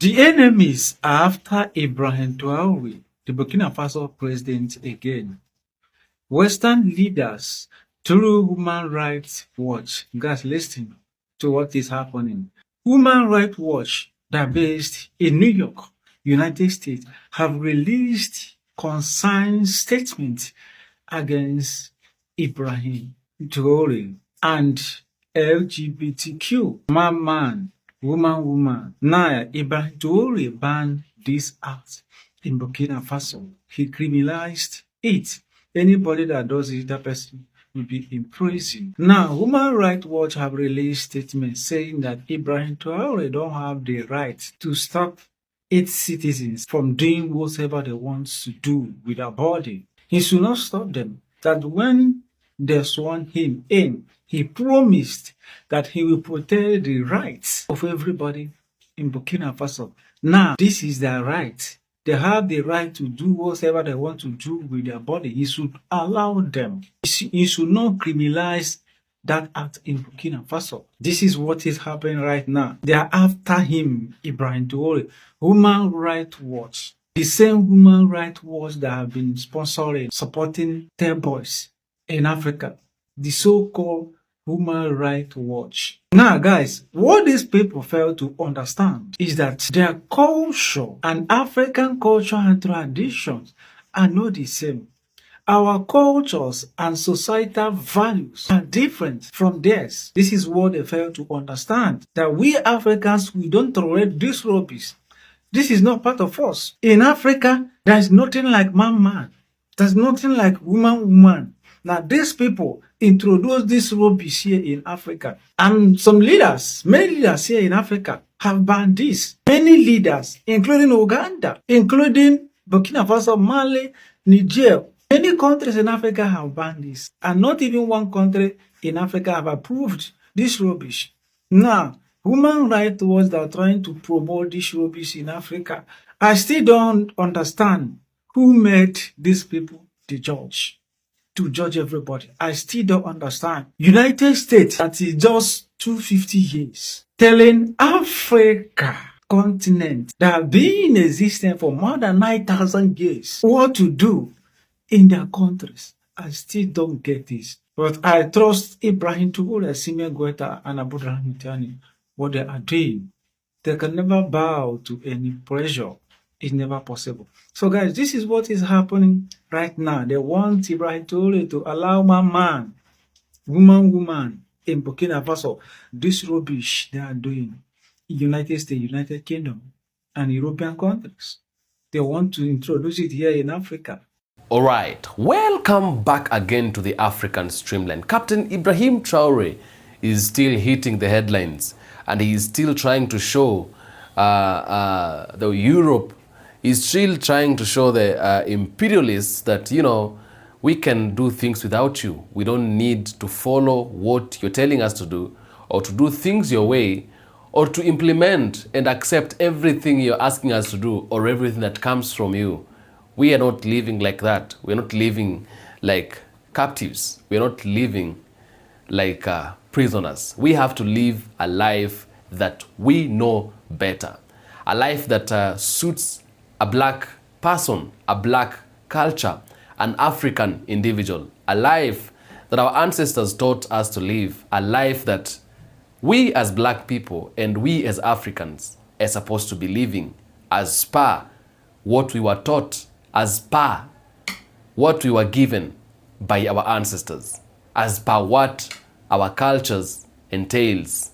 The enemies are after Ibrahim Traore, the Burkina Faso president again. Western leaders through Human Rights Watch, guys, listen to what is happening. Human Rights Watch, that based in New York, United States, have released concerned statements against Ibrahim Traore and LGBTQ, man, woman. Now, Ibrahim Traore banned this act in Burkina Faso. He criminalized it. Anybody that does it, that person will be in prison. Now, Human Rights Watch have released statements saying that Ibrahim Traore don't have the right to stop its citizens from doing whatever they want to do with their body. He should not stop them. That when they sworn him in, he promised that he will protect the rights of everybody in Burkina Faso. Now, this is their right. They have the right to do whatever they want to do with their body. He should allow them. He should not criminalize that act in Burkina Faso. This is what is happening right now. They are after him, Ibrahim Traore. Human Rights Watch, the same Human Rights Watch that have been sponsoring, supporting teen boys in Africa, the so-called Human Rights Watch. Now, guys, what these people fail to understand is that their culture and African culture and traditions are not the same. Our cultures and societal values are different from theirs. This is what they fail to understand. That we Africans, we don't tolerate this rubbish. This is not part of us. In Africa, there is nothing like man. There's nothing like woman. Now, these people introduce this rubbish here in Africa. And some leaders, many leaders here in Africa have banned this. Many leaders, including Uganda, including Burkina Faso, Mali, Niger, many countries in Africa have banned this. And not even one country in Africa have approved this rubbish. Now, Human Rights Watch that are trying to promote this rubbish in Africa, I still don't understand who made these people the judge. To judge everybody. I still don't understand. United States, that is just 250 years, telling Africa continent that have been in existence for more than 9,000 years what to do in their countries. I still don't get this. But I trust Ibrahim Traore, Sime Goita, and Abdulrahman Tiani, what they are doing. They can never bow to any pressure. It's never possible. So guys, this is what is happening right now. They want Ibrahim Traore to allow man, woman in Burkina Faso. This rubbish they are doing in United States, United Kingdom, and European countries. They want to introduce it here in Africa. All right, welcome back again to the African Streamline. Captain Ibrahim Traore is still hitting the headlines, and he is still trying to show the Europe is still trying to show the imperialists that, you know, we can do things without you. We don't need to follow what you're telling us to do, or to do things your way, or to implement and accept everything you're asking us to do, or everything that comes from you. We are not living like that. We're not living like captives. We're not living like prisoners. We have to live a life that we know better. A life that suits a black person, a black culture, an African individual, a life that our ancestors taught us to live, a life that we as black people and we as Africans are supposed to be living as per what we were taught, as per what we were given by our ancestors, as per what our cultures entails.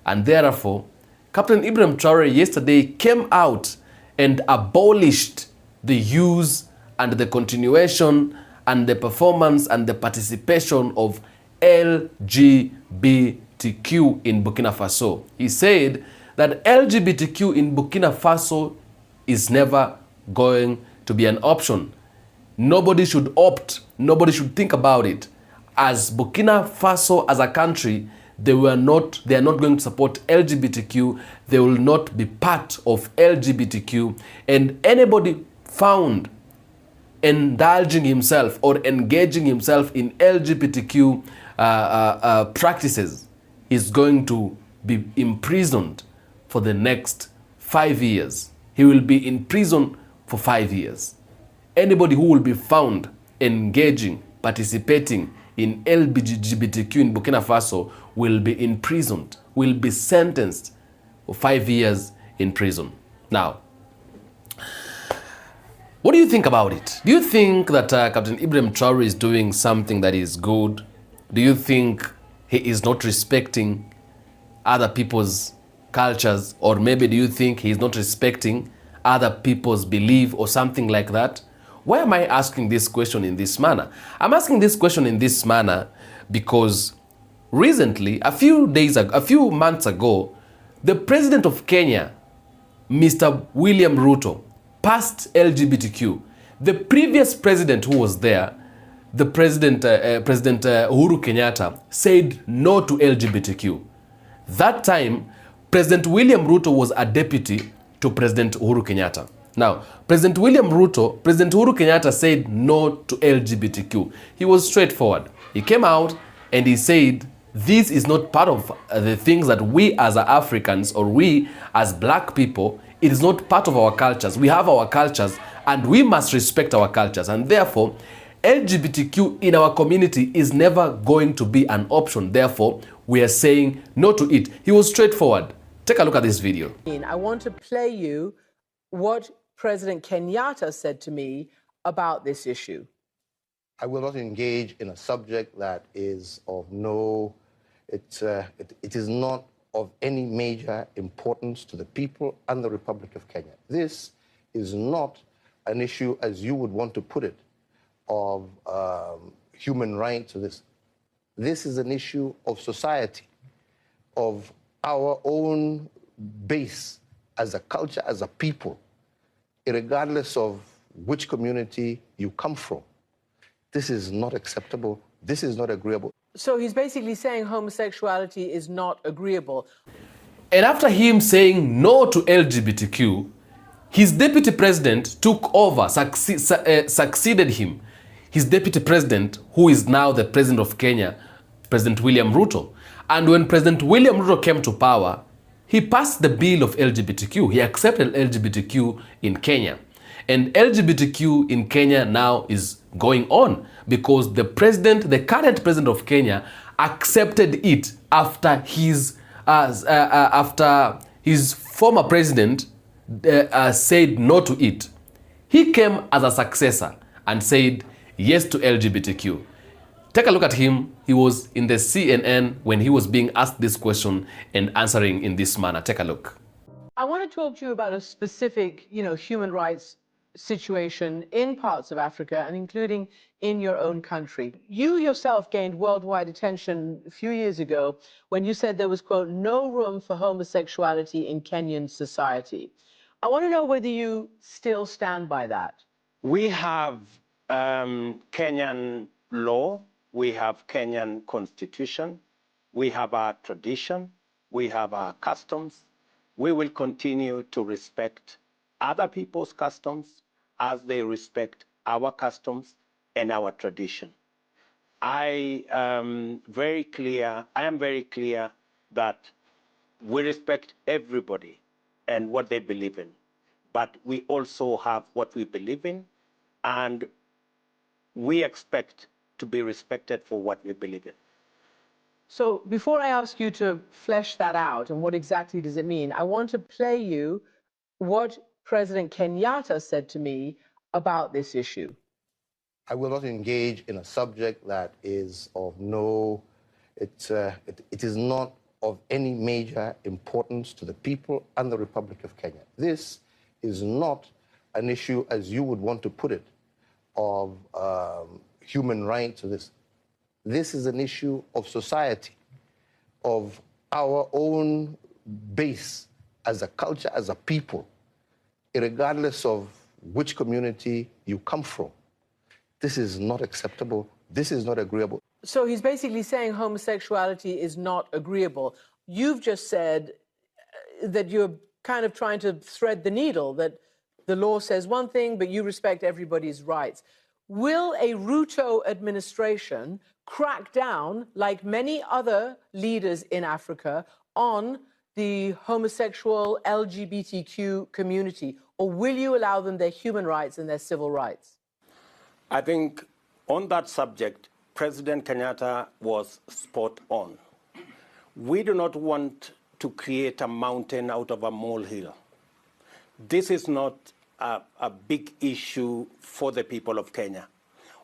And therefore, Captain Ibrahim Traore yesterday came out and abolished the use and the continuation and the performance and the participation of LGBTQ in Burkina Faso. He said that LGBTQ in Burkina Faso is never going to be an option. Nobody should opt, nobody should think about it. As Burkina Faso as a country, they are not going to support LGBTQ. They will not be part of LGBTQ. And anybody found indulging himself or engaging himself in LGBTQ practices is going to be imprisoned for the next 5 years. He will be in prison for 5 years. Anybody who will be found engaging, participating in LGBTQ in Burkina Faso will be imprisoned, will be sentenced for 5 years in prison. Now, what do you think about it? Do you think that Captain Ibrahim Traore is doing something that is good? Do you think he is not respecting other people's cultures? Or maybe do you think he is not respecting other people's belief or something like that? Why am I asking this question in this manner? I'm asking this question in this manner because recently, a few months ago, the president of Kenya, Mr. William Ruto, passed LGBTQ. The previous president who was there, the President Uhuru Kenyatta, said no to LGBTQ. That time, President William Ruto was a deputy to President Uhuru Kenyatta. Now, President Uhuru Kenyatta said no to LGBTQ. He was straightforward. He came out and he said, this is not part of the things that we as Africans or we as black people, it is not part of our cultures. We have our cultures and we must respect our cultures. And therefore, LGBTQ in our community is never going to be an option. Therefore, we are saying no to it. He was straightforward. Take a look at this video. I want to play you what President Kenyatta said to me about this issue. I will not engage in a subject that is of no, it is not of any major importance to the people and the Republic of Kenya. This is not an issue, as you would want to put it, of human rights or this. This is an issue of society, of our own base as a culture, as a people, regardless of which community you come from. This is not acceptable. This is not agreeable. So he's basically saying homosexuality is not agreeable. And after him saying no to LGBTQ, his deputy president took over, succeeded him. His deputy president, who is now the president of Kenya, President William Ruto. And when President William Ruto came to power, he passed the bill of LGBTQ. He accepted LGBTQ in Kenya. And LGBTQ in Kenya now is going on because the current president of Kenya accepted it after his former president said no to it. He came as a successor and said yes to LGBTQ. Take a look at him. He was in the CNN when he was being asked this question and answering in this manner. Take a look. I want to talk to you about a specific, human rights situation in parts of Africa and including in your own country. You yourself gained worldwide attention a few years ago when you said there was, quote, no room for homosexuality in Kenyan society. I want to know whether you still stand by that. We have Kenyan law, we have Kenyan constitution, we have our tradition, we have our customs. We will continue to respect other people's customs as they respect our customs and our tradition. I am very clear that we respect everybody and what they believe in, but we also have what we believe in, and we expect to be respected for what we believe in. So before I ask you to flesh that out and what exactly does it mean, I want to play you what President Kenyatta said to me about this issue. I will not engage in a subject that is of no, it is not of any major importance to the people and the Republic of Kenya. This is not an issue, as you would want to put it, of human rights or this. This is an issue of society, of our own base as a culture, as a people, regardless of which community you come from. This is not acceptable. This is not agreeable. So he's basically saying homosexuality is not agreeable. You've just said that you're kind of trying to thread the needle, that the law says one thing, but you respect everybody's rights. Will a Ruto administration crack down, like many other leaders in Africa, on the homosexual LGBTQ community, or will you allow them their human rights and their civil rights? I think on that subject, President Kenyatta was spot on. We do not want to create a mountain out of a molehill. This is not a big issue for the people of Kenya.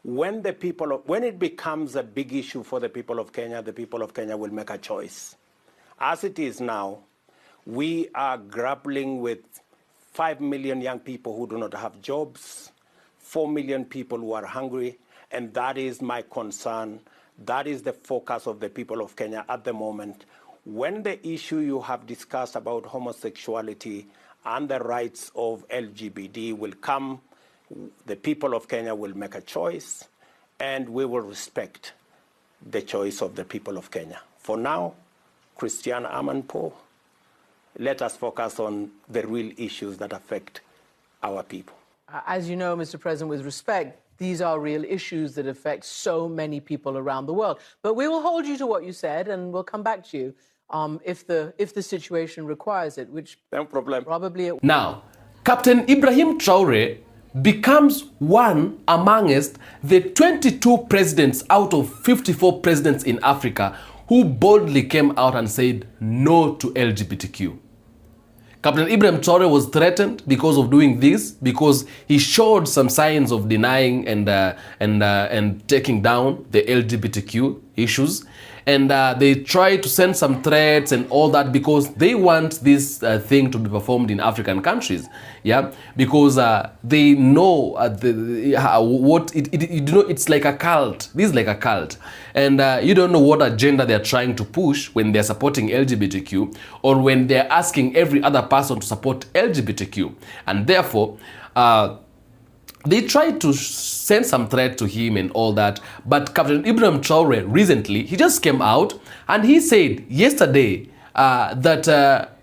When it becomes a big issue for the people of Kenya will make a choice. As it is now, we are grappling with 5 million young people who do not have jobs, 4 million people who are hungry, and that is my concern. That is the focus of the people of Kenya at the moment. When the issue you have discussed about homosexuality and the rights of LGBT will come, the people of Kenya will make a choice, and we will respect the choice of the people of Kenya. For now, Christian Amanpo, let us focus on the real issues that affect our people. As you know, Mr. President, with respect, these are real issues that affect so many people around the world. But we will hold you to what you said, and we'll come back to you if the situation requires it, which no problem. Probably it. Now, Captain Ibrahim Traore becomes one amongst the 22 presidents out of 54 presidents in Africa who boldly came out and said no to LGBTQ. Captain Ibrahim Traore was threatened because of doing this, because he showed some signs of denying and taking down the LGBTQ issues. And they tried to send some threats and all that because they want this thing to be performed in African countries, yeah, because they know it's like a cult. This is like a cult, and you don't know what agenda they're trying to push when they're supporting LGBTQ or when they're asking every other person to support LGBTQ, and therefore. They tried to send some threat to him and all that, but Captain Ibrahim Traore recently, he just came out and he said yesterday that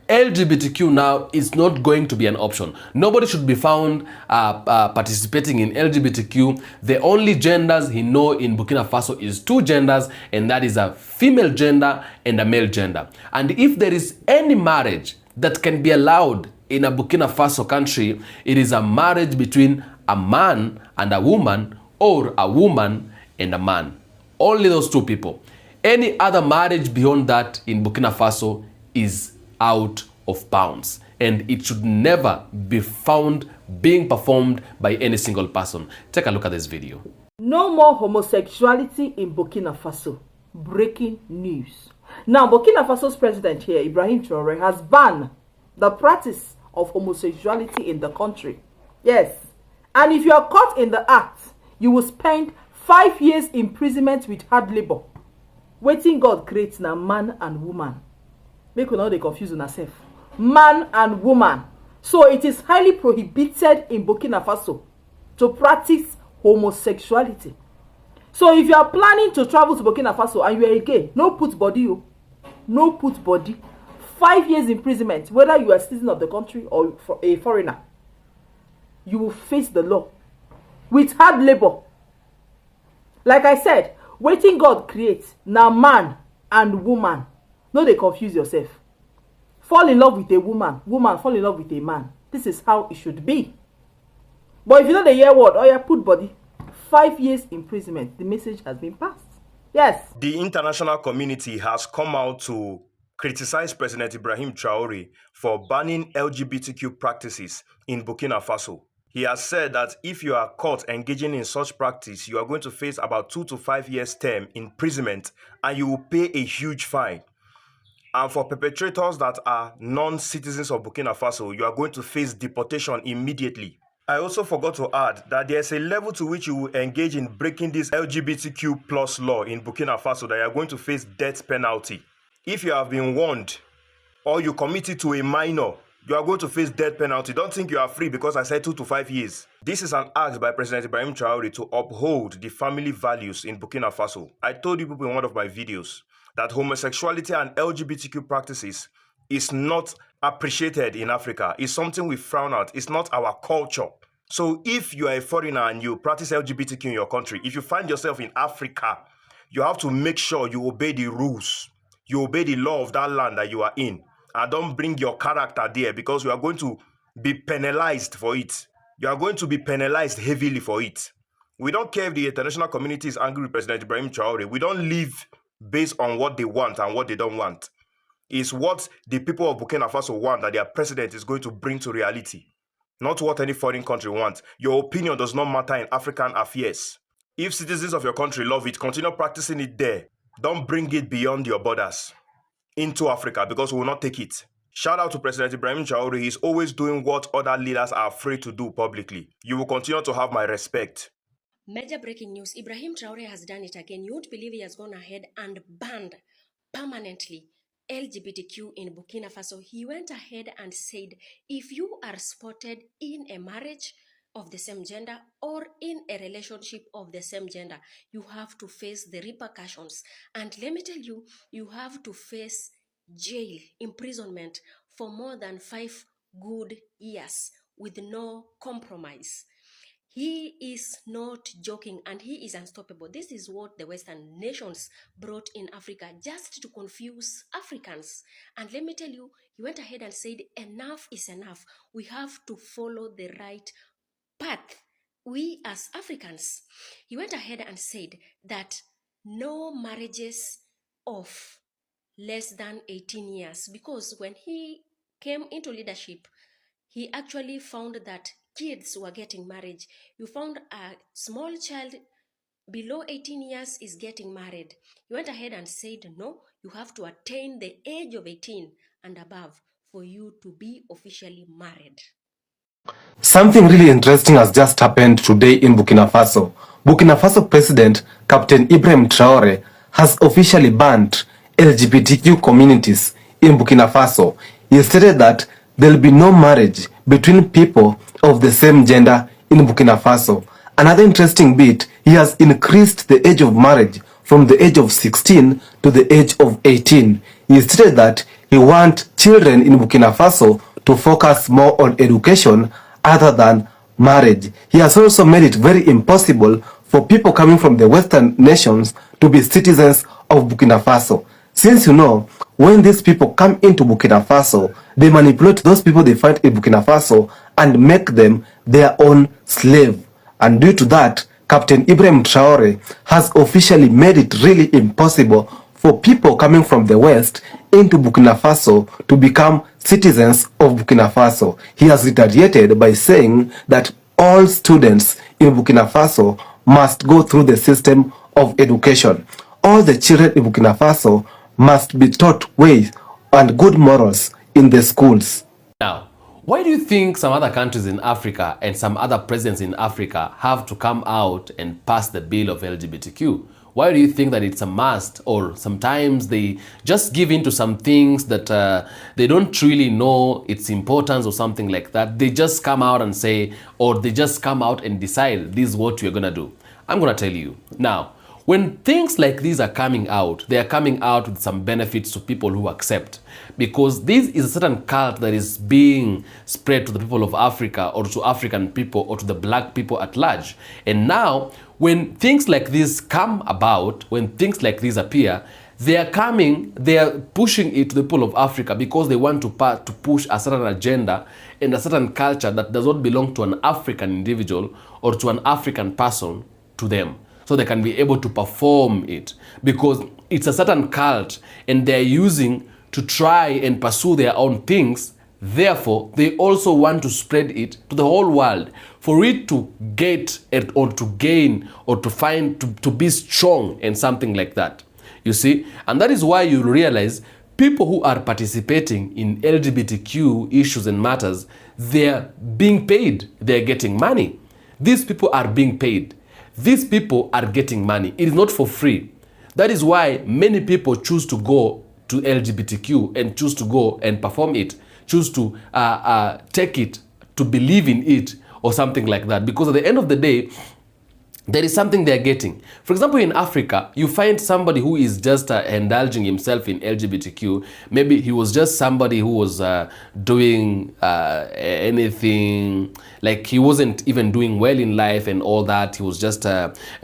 LGBTQ now is not going to be an option. Nobody should be found participating in LGBTQ. The only genders he knows in Burkina Faso is 2 genders, and that is a female gender and a male gender. And if there is any marriage that can be allowed in a Burkina Faso country, it is a marriage between a man and a woman, or a woman and a man. Only those 2 people. Any other marriage beyond that in Burkina Faso is out of bounds, and it should never be found being performed by any single person. Take a look at this video. No more homosexuality in Burkina Faso. Breaking news. Now, Burkina Faso's president here, Ibrahim Traore, has banned the practice of homosexuality in the country. Yes. And if you are caught in the act, you will spend 5 years imprisonment with hard labor. Waiting God creates now man and woman. Make you know they confuse yourself. Man and woman. So it is highly prohibited in Burkina Faso to practice homosexuality. So if you are planning to travel to Burkina Faso and you are gay, no put body. No put body. 5 years imprisonment, whether you are a citizen of the country or a foreigner. You will face the law with hard labor. Like I said, waiting God creates now man and woman. No, they confuse yourself. Fall in love with a woman, woman fall in love with a man. This is how it should be. But if you know the year word, or you put body, 5 years imprisonment. The message has been passed. Yes. The international community has come out to criticize President Ibrahim Traore for banning LGBTQ practices in Burkina Faso. He has said that if you are caught engaging in such practice, you are going to face about 2 to 5 years term imprisonment, and you will pay a huge fine. And for perpetrators that are non-citizens of Burkina Faso, you are going to face deportation immediately. I also forgot to add that there's a level to which you will engage in breaking this LGBTQ plus law in Burkina Faso that you are going to face death penalty. If you have been warned or you commit it to a minor, you are going to face death penalty. Don't think you are free because I said 2 to 5 years. This is an act by President Ibrahim Traore to uphold the family values in Burkina Faso. I told you people in one of my videos that homosexuality and LGBTQ practices is not appreciated in Africa. It's something we frown at. It's not our culture. So if you are a foreigner and you practice LGBTQ in your country, if you find yourself in Africa, you have to make sure you obey the rules. You obey the law of that land that you are in. and don't bring your character there, because you are going to be penalized for it. You are going to be penalized heavily for it. We don't care if the international community is angry with President Ibrahim Traore. We don't live based on what they want and what they don't want. It's what the people of Burkina Faso want that their president is going to bring to reality, not what any foreign country wants. Your opinion does not matter in African affairs. If citizens of your country love it, continue practicing it there. Don't bring it beyond your borders into Africa, because we will not take it. Shout out to President Ibrahim Traore. He's always doing what other leaders are afraid to do publicly. You will continue to have my respect. Major breaking news. Ibrahim Traore has done it again. You won't believe he has gone ahead and banned permanently LGBTQ in Burkina Faso. He went ahead and said, if you are spotted in a marriage of the same gender or in a relationship of the same gender, you have to face the repercussions. And let me tell you, you have to face jail, imprisonment for more than 5 good years with no compromise. He is not joking, and he is unstoppable. This is what the Western nations brought in Africa, just to confuse Africans. And let me tell you, he went ahead and said, enough is enough. We have to follow the right path. We as Africans. He went ahead and said that no marriages of less than 18 years, because when he came into leadership, he actually found that kids were getting married. You found a small child below 18 years is getting married. He went ahead and said, no, you have to attain the age of 18 and above for you to be officially married. Something really interesting has just happened today in Burkina Faso. Burkina Faso President Captain Ibrahim Traore has officially banned LGBTQ communities in Burkina Faso. He stated that there will be no marriage between people of the same gender in Burkina Faso. Another interesting bit, he has increased the age of marriage from the age of 16 to the age of 18. He stated that he wants children in Burkina Faso to focus more on education other than marriage. He has also made it very impossible for people coming from the Western nations to be citizens of Burkina Faso. Since you know, when these people come into Burkina Faso, they manipulate those people they find in Burkina Faso and make them their own slave. And due to that, Captain Ibrahim Traore has officially made it really impossible for people coming from the West into Burkina Faso to become citizens of Burkina Faso. He has retaliated by saying that all students in Burkina Faso must go through the system of education. All the children in Burkina Faso must be taught ways and good morals in the schools. Now, why do you think some other countries in Africa and some other presidents in Africa have to come out and pass the bill of LGBTQ? Why do you think that it's a must, or sometimes they just give in to some things that they don't really know its importance or something like that? They just come out and say, or they just come out and decide this is what we're going to do. I'm going to tell you. Now, when things like these are coming out, they are coming out with some benefits to people who accept. Because this is a certain cult that is being spread to the people of Africa, or to African people, or to the black people at large. And now, when things like this come about, when things like this appear, they are pushing it to the people of Africa because they want to push a certain agenda and a certain culture that does not belong to an African individual or to an African person to them. So they can be able to perform it, because it's a certain cult and they're using to try and pursue their own things. Therefore, they also want to spread it to the whole world for it to get or to gain or to find to be strong and something like that. You see? And that is why you realize people who are participating in LGBTQ issues and matters, they're being paid. They're getting money. These people are being paid. These people are getting money. It is not for free. That is why many people choose to go to LGBTQ and choose to go and perform it, choose to take it, to believe in it or something like that. Because at the end of the day, there is something they're getting. For example, in Africa, you find somebody who is just indulging himself in LGBTQ. Maybe he was just somebody who was doing anything, like he wasn't even doing well in life and all that. He was just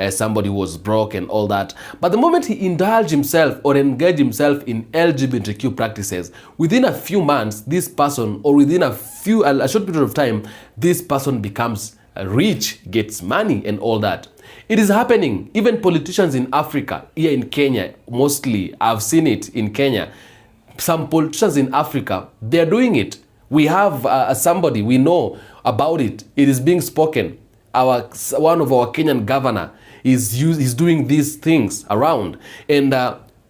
somebody who was broke and all that. But the moment he indulged himself or engaged himself in LGBTQ practices, within a few months, this person, or within a short period of time, this person becomes rich, gets money and all that. It is happening. Even politicians in Africa, here in Kenya, mostly, I've seen it in Kenya. Some politicians in Africa, they're doing it. We have somebody, we know about it. It is being spoken. One of our Kenyan governor is doing these things around. And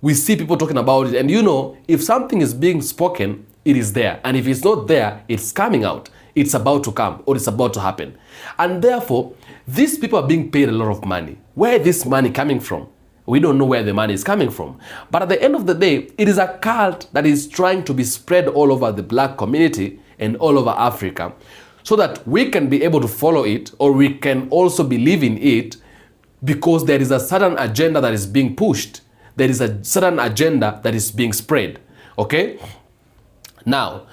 we see people talking about it. And you know, if something is being spoken, it is there. And if it's not there, it's coming out. It's about to come, or it's about to happen. And therefore, these people are being paid a lot of money. Where is this money coming from? We don't know where the money is coming from. But at the end of the day, it is a cult that is trying to be spread all over the black community and all over Africa, so that we can be able to follow it, or we can also believe in it, because there is a certain agenda that is being pushed. There is a certain agenda that is being spread. Okay? Now,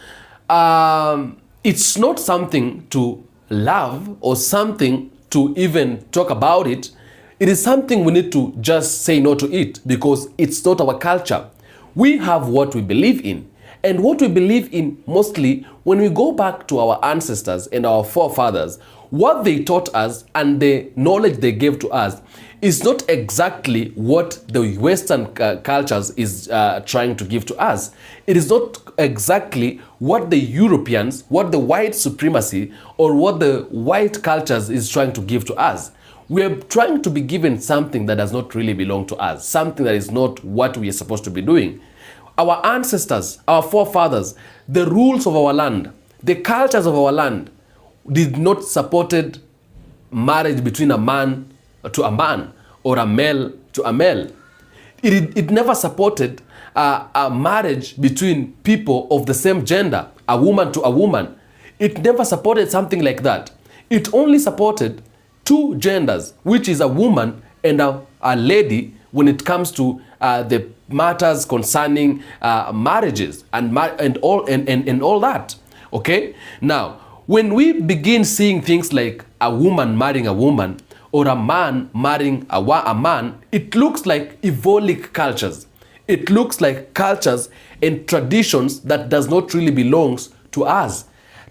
it's not something to love or something to even talk about it. It is something we need to just say no to it, because it's not our culture. We have what we believe in. And what we believe in mostly, when we go back to our ancestors and our forefathers, what they taught us and the knowledge they gave to us is not exactly what the Western cultures is trying to give to us. It is not exactly what the Europeans, what the white supremacy, or what the white cultures is trying to give to us. We are trying to be given something that does not really belong to us, something that is not what we are supposed to be doing. Our ancestors, our forefathers, the rules of our land, the cultures of our land did not supported marriage between a man to a man or a male to a male. It never supported a marriage between people of the same gender, a woman to a woman. It never supported something like that. It only supported two genders, which is a woman and a lady, when it comes to the matters concerning marriages and all that. Okay? Now, when we begin seeing things like a woman marrying a woman or a man marrying a man, it looks like Evolic cultures. It looks like cultures and traditions that does not really belong to us.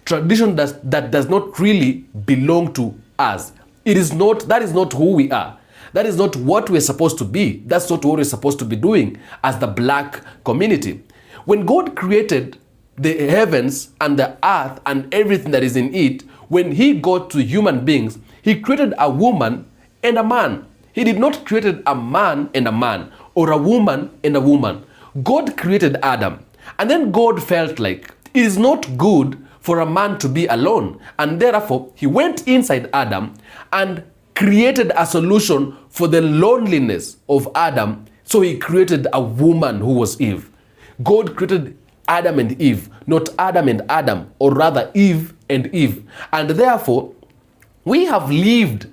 Tradition that does not really belong to us. That is not who we are. That is not what we're supposed to be. That's not what we're supposed to be doing as the black community. When God created the heavens and the earth and everything that is in it, when he got to human beings, he created a woman and a man. He did not create a man and a man, or a woman and a woman. God created Adam. And then God felt like it is not good for a man to be alone. And therefore, he went inside Adam and created a solution for the loneliness of Adam. So he created a woman who was Eve. God created Adam and Eve, not Adam and Adam, or rather Eve and Eve. And therefore, we have lived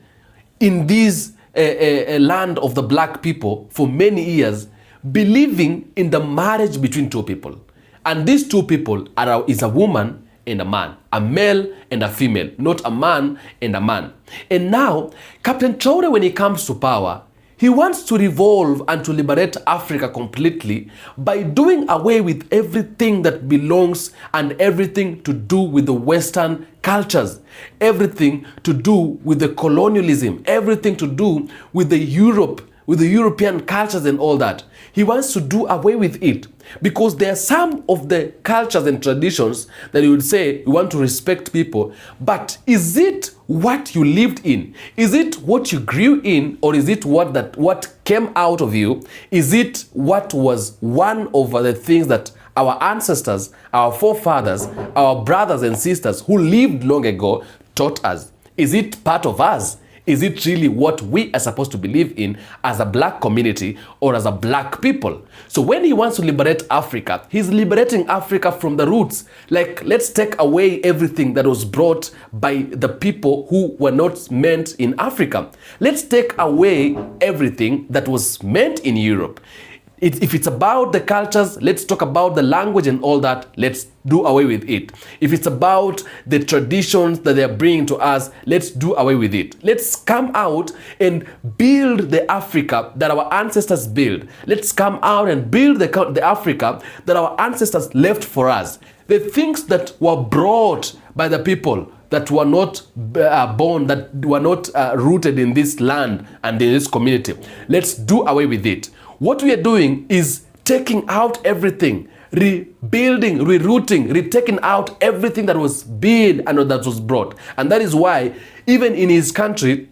in this land of the black people for many years, believing in the marriage between two people. And these two people is a woman and a man, a male and a female, not a man and a man. And now, Captain Traore, when he comes to power, he wants to revolve and to liberate Africa completely by doing away with everything that belongs and everything to do with the Western cultures, everything to do with the colonialism, everything to do with the European cultures and all that. He wants to do away with it because there are some of the cultures and traditions that you would say you want to respect people, but is it what you lived in? Is it what you grew in, or is it what came out of you? Is it what was one of the things that our ancestors, our forefathers, our brothers and sisters who lived long ago taught us? Is it part of us? Is it really what we are supposed to believe in as a black community or as a black people? So when he wants to liberate Africa, he's liberating Africa from the roots. Like, let's take away everything that was brought by the people who were not meant in Africa. Let's take away everything that was meant in Europe. If it's about the cultures, let's talk about the language and all that. Let's do away with it. If it's about the traditions that they're bringing to us, let's do away with it. Let's come out and build the Africa that our ancestors built. Let's come out and build the Africa that our ancestors left for us. The things that were brought by the people that were not born, that were not rooted in this land and in this community. Let's do away with it. What we are doing is taking out everything, rebuilding, rerouting, retaking out everything that was built and that was brought. And that is why, even in his country,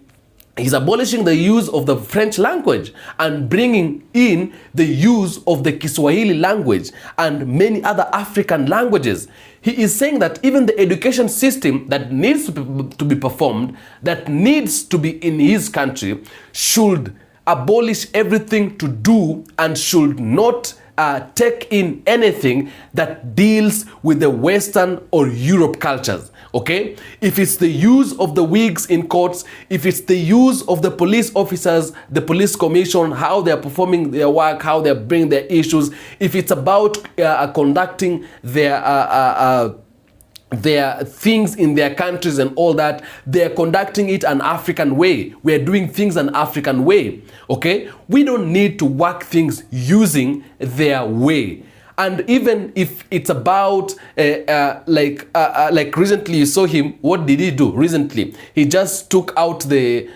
he's abolishing the use of the French language and bringing in the use of the Kiswahili language and many other African languages. He is saying that even the education system that needs to be performed, that needs to be in his country, should abolish everything to do and should not take in anything that deals with the Western or Europe cultures, okay? If it's the use of the wigs in courts, if it's the use of the police officers, the police commission, how they're performing their work, how they're bringing their issues, if it's about conducting their things in their countries and all that, they're conducting it an African way. We're doing things an African way, okay? We don't need to work things using their way. And even if it's about, like recently you saw him, what did he do recently? He just took out the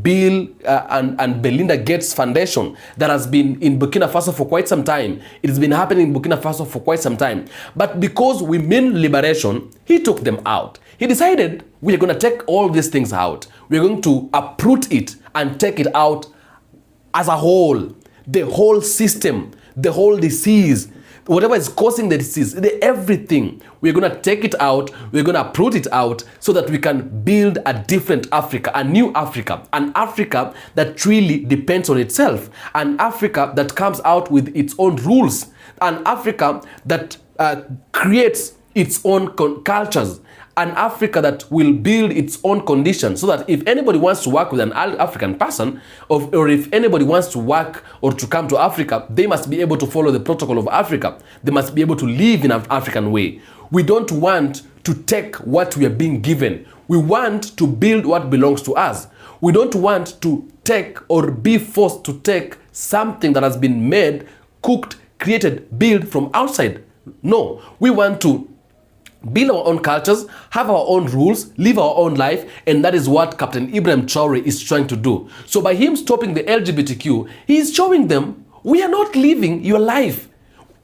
Bill and Belinda Gates Foundation that has been in Burkina Faso for quite some time. It has been happening in Burkina Faso for quite some time. But because we mean liberation, he took them out. He decided we're going to take all these things out. We're going to uproot it and take it out as a whole. The whole system, the whole disease, whatever is causing the disease, everything, we're going to take it out, we're going to uproot it out so that we can build a different Africa, a new Africa, an Africa that really depends on itself, an Africa that comes out with its own rules, an Africa that creates its own cultures, an Africa that will build its own conditions so that if anybody wants to work with an African person or if anybody wants to work or to come to Africa, they must be able to follow the protocol of Africa. They must be able to live in an African way. We don't want to take what we are being given. We want to build what belongs to us. We don't want to take or be forced to take something that has been made, cooked, created, built from outside. No, we want to build our own cultures, have our own rules, live our own life, and that is what Captain Ibrahim Traore is trying to do. So by him stopping the LGBTQ, he is showing them, we are not living your life.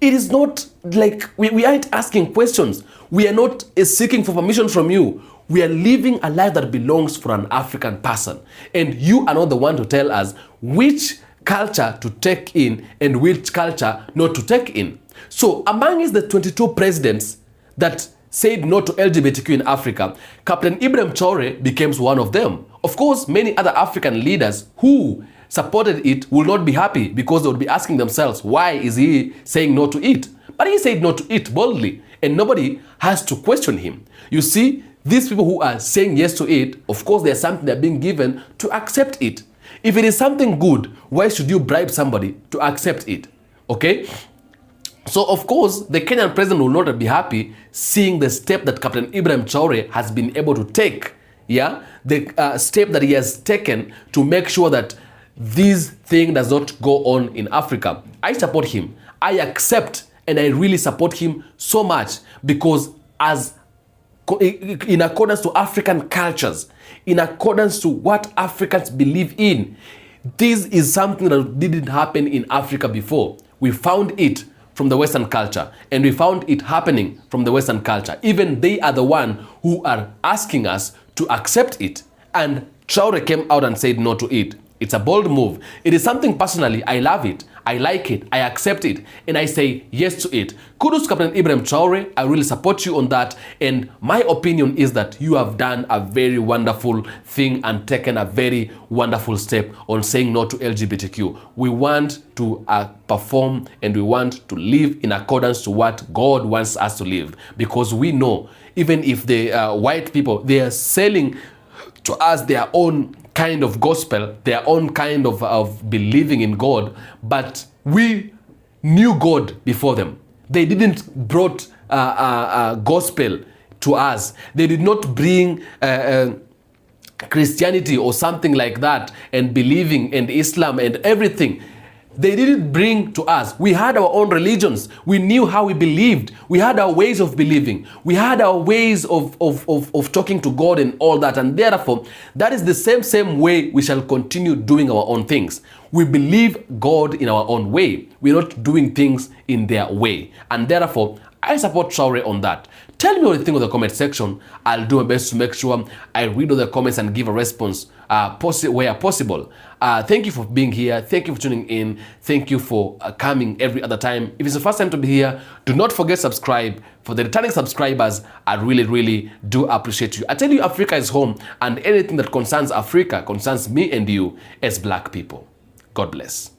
It is not like, we aren't asking questions. We are not seeking for permission from you. We are living a life that belongs for an African person. And you are not the one to tell us which culture to take in and which culture not to take in. So among the 22 presidents that said no to LGBTQ in Africa, Captain Ibrahim Traore became one of them. Of course, many other African leaders who supported it will not be happy because they would be asking themselves, why is he saying no to it? But he said no to it boldly, and nobody has to question him. You see, these people who are saying yes to it, of course, there's something they're being given to accept it. If it is something good, why should you bribe somebody to accept it? Okay? So, of course, the Kenyan president will not be happy seeing the step that Captain Ibrahim Traore has been able to take. Yeah? The step that he has taken to make sure that this thing does not go on in Africa. I support him. I accept and I really support him so much because in accordance to African cultures, in accordance to what Africans believe in, this is something that didn't happen in Africa before. We found it from the Western culture, and we found it happening from the Western culture. Even they are the one who are asking us to accept it. And Traore came out and said no to it. It's a bold move. It is something personally, I love it, I like it, I accept it, and I say yes to it. Kudos to Captain Ibrahim Traore. I really support you on that. And my opinion is that you have done a very wonderful thing and taken a very wonderful step on saying no to LGBTQ. We want to perform and we want to live in accordance to what God wants us to live. Because we know, even if the white people, they are selling to us their own kind of gospel, their own kind of believing in God, but we knew God before them. They didn't brought gospel to us. They did not bring Christianity or something like that and believing and Islam and everything. They didn't bring to us. We had our own religions. We knew how we believed. We had our ways of believing. We had our ways of talking to God and all that. And therefore, that is the same way we shall continue doing our own things. We believe God in our own way. We're not doing things in their way. And therefore, I support Traore on that. Tell me what you think in the comment section. I'll do my best to make sure I read all the comments and give a response where possible. Thank you for being here. Thank you for tuning in. Thank you for coming every other time. If it's the first time to be here, do not forget to subscribe. For the returning subscribers, I really do appreciate you. I tell you, Africa is home, and anything that concerns Africa concerns me and you as black people. God bless.